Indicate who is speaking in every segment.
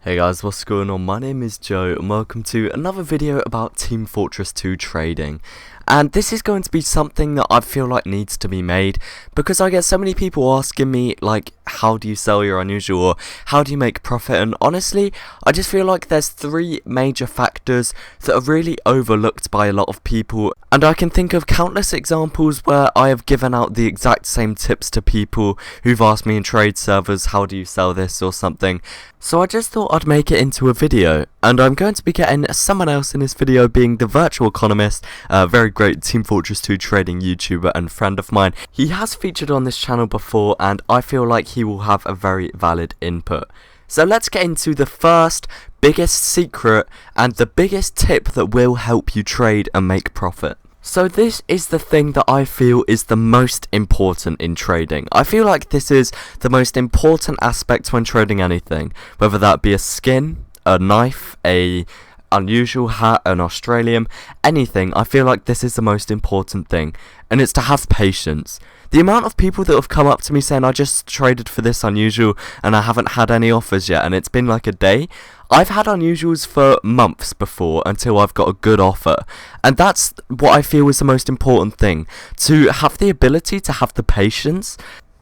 Speaker 1: Hey guys, what's going on? My name is Joe and welcome to another video about Team Fortress 2 trading. And this is going to be something that I feel like needs to be made because I get so many people asking me like, how do you sell your unusual or how do you make profit? And honestly, I just feel like there's three major factors that are really overlooked by a lot of people. And I can think of countless examples where I have given out the exact same tips to people who've asked me in trade servers, how do you sell this or something. So I just thought I'd make it into a video, and I'm going to be getting someone else in this video being TheVirtualEconomist, a very great Team Fortress 2 trading YouTuber and friend of mine. He has featured on this channel before and I feel like he will have a very valid input. So let's get into the first biggest secret and the biggest tip that will help you trade and make profit. So this is the thing that I feel is the most important in trading. I feel like this is the most important aspect when trading anything, whether that be a skin, a knife, a unusual hat, an Australian, anything. I feel like this is the most important thing, and it's to have patience. The amount of people that have come up to me saying I just traded for this unusual and I haven't had any offers yet and it's been like a day. I've had unusuals for months before until I've got a good offer, and that's what I feel is the most important thing, to have the ability to have the patience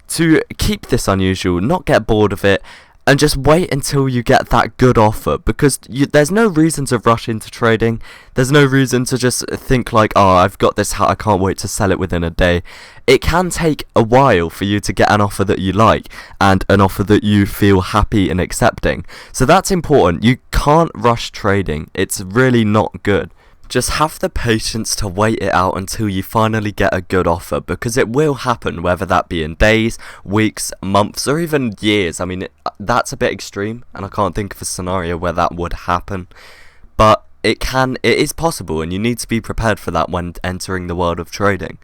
Speaker 1: to keep this unusual, not get bored of it, and just wait until you get that good offer, because there's no reason to rush into trading. There's no reason to just think like, oh, I've got this hat, I can't wait to sell it within a day. It can take a while for you to get an offer that you like and an offer that you feel happy in accepting. So that's important. You can't rush trading. It's really not good. Just have the patience to wait it out until you finally get a good offer, because it will happen, whether that be in days, weeks, months, or even years. I mean, that's a bit extreme, and I can't think of a scenario where that would happen, but it is possible, and you need to be prepared for that when entering the world of trading.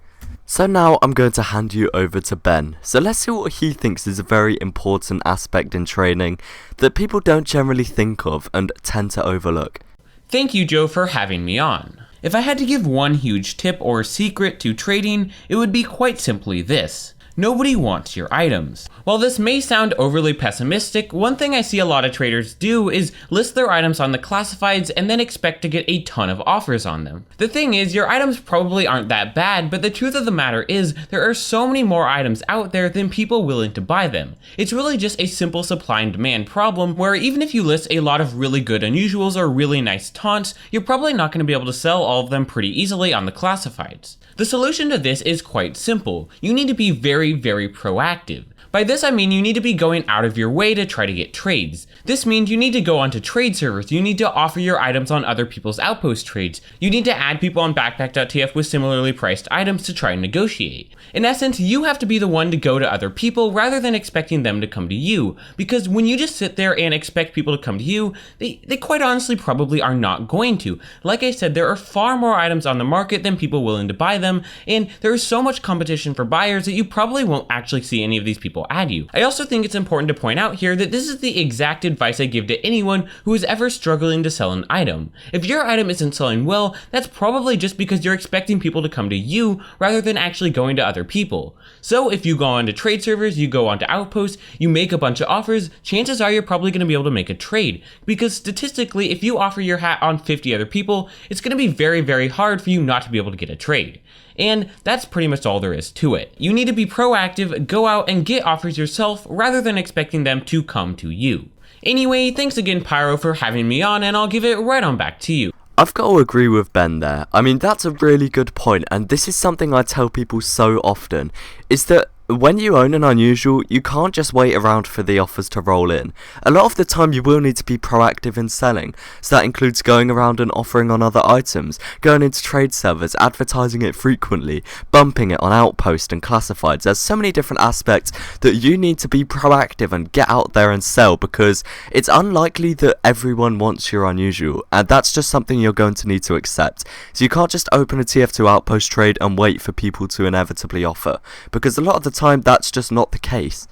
Speaker 1: So now I'm going to hand you over to Ben. So let's see what he thinks is a very important aspect in trading that people don't generally think of and tend to overlook.
Speaker 2: Thank you, Joe, for having me on. If I had to give one huge tip or secret to trading, it would be quite simply this: nobody wants your items. While this may sound overly pessimistic, one thing I see a lot of traders do is list their items on the classifieds and then expect to get a ton of offers on them. The thing is, your items probably aren't that bad, but the truth of the matter is there are so many more items out there than people willing to buy them. It's really just a simple supply and demand problem, where even if you list a lot of really good unusuals or really nice taunts, you're probably not going to be able to sell all of them pretty easily on the classifieds. The solution to this is quite simple. You need to be very proactive. By this I mean you need to be going out of your way to try to get trades. This means you need to go onto trade servers, you need to offer your items on other people's outpost trades, you need to add people on backpack.tf with similarly priced items to try and negotiate. In essence, you have to be the one to go to other people rather than expecting them to come to you, because when you just sit there and expect people to come to you, they quite honestly probably are not going to. Like I said, there are far more items on the market than people willing to buy them, and there is so much competition for buyers that you probably won't actually see any of these people add you. I also think it's important to point out here that this is the exact advice I give to anyone who is ever struggling to sell an item. If your item isn't selling well, that's probably just because you're expecting people to come to you rather than actually going to other people. So if you go onto trade servers, you go onto outposts, you make a bunch of offers, chances are you're probably going to be able to make a trade, because statistically, if you offer your hat on 50 other people, it's going to be very hard for you not to be able to get a trade. And that's pretty much all there is to it. You need to be proactive, go out and get offers yourself rather than expecting them to come to you. Anyway, thanks again, Pyro, for having me on, and I'll give it right on back to you.
Speaker 1: I've got to agree with Ben there. I mean, that's a really good point, and this is something I tell people so often, is that when you own an unusual, you can't just wait around for the offers to roll in. A lot of the time you will need to be proactive in selling, so that includes going around and offering on other items, going into trade servers, advertising it frequently, bumping it on outpost and classifieds. There's so many different aspects that you need to be proactive and get out there and sell, because it's unlikely that everyone wants your unusual, and that's just something you're going to need to accept. So you can't just open a TF2 outpost trade and wait for people to inevitably offer, because a lot of the time that's just not the case.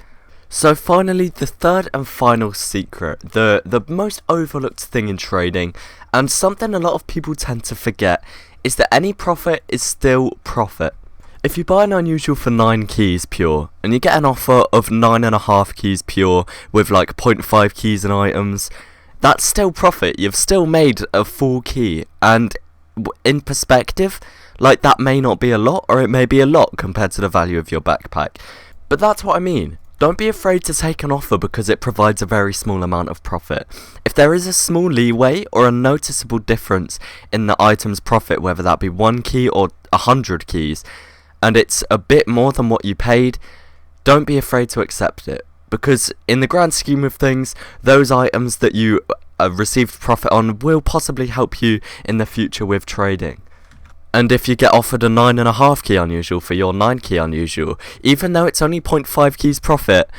Speaker 1: So finally, the third and final secret, the most overlooked thing in trading, and something a lot of people tend to forget, is that any profit is still profit. If you buy an unusual for 9 keys pure, and you get an offer of 9.5 keys pure with like 0.5 keys and items, that's still profit. You've still made a full key, and in perspective, like, that may not be a lot, or it may be a lot compared to the value of your backpack. But that's what I mean. Don't be afraid to take an offer because it provides a very small amount of profit. If there is a small leeway or a noticeable difference in the item's profit, whether that be 1 key or 100 keys, and it's a bit more than what you paid, don't be afraid to accept it. Because in the grand scheme of things, those items that you received profit on will possibly help you in the future with trading. And if you get offered a 9.5 key unusual for your 9 key unusual, even though it's only 0.5 keys profit,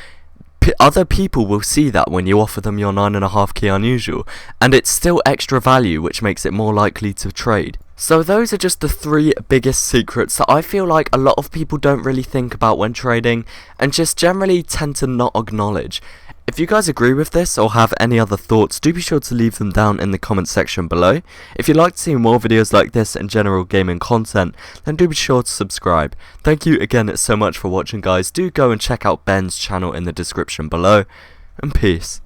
Speaker 1: other people will see that when you offer them your 9.5 key unusual, and it's still extra value, which makes it more likely to trade. So those are just the 3 biggest secrets that I feel like a lot of people don't really think about when trading, and just generally tend to not acknowledge. If you guys agree with this or have any other thoughts, do be sure to leave them down in the comment section below. If you'd like to see more videos like this and general gaming content, then do be sure to subscribe. Thank you again so much for watching, guys. Do go and check out Ben's channel in the description below, and peace.